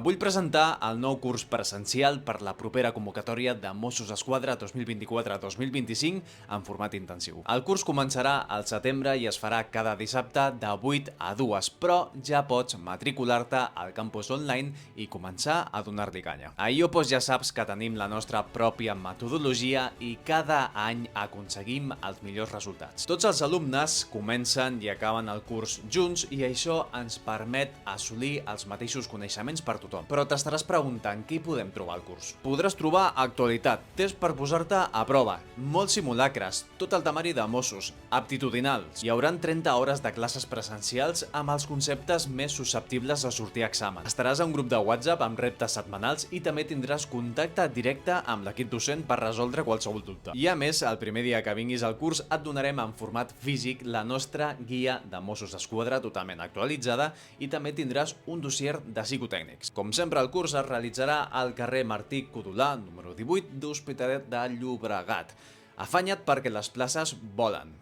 Vull presentar el nou curs presencial per la propera convocatòria de Mossos d'Esquadra 2024-2025 en format intensiu. El curs començarà al setembre i es farà cada dissabte de 8 a 2, però ja pots matricular-te al campus online i començar a donar-li canya. A IOPOS ja saps que tenim la nostra pròpia metodologia i cada any aconseguim els millors resultats. Tots els alumnes comencen i acaben el curs junts i això ens permet assolir els mateixos coneixements per tothom. Però t'estaràs preguntant què hi podem trobar al curs. Podràs trobar actualitat, tests per posar-te a prova, molts simulacres, tot el temari de Mossos, aptitudinals. Hi hauran 30 hores de classes presencials amb els conceptes més susceptibles de sortir a examen. Estaràs a un grup de WhatsApp amb reptes setmanals i també tindràs contacte directe amb l'equip docent per resoldre qualsevol dubte. I a més, el primer dia que vinguis al curs et donarem en format físic la nostra guia de Mossos d'Esquadra totalment actualitzada i també tindràs un dossier de psicotècnics. Com sempre, el curs es realitzarà al carrer Martí Codolà, número 18, d'Hospitalet de Llobregat. Afanya't perquè les places volen.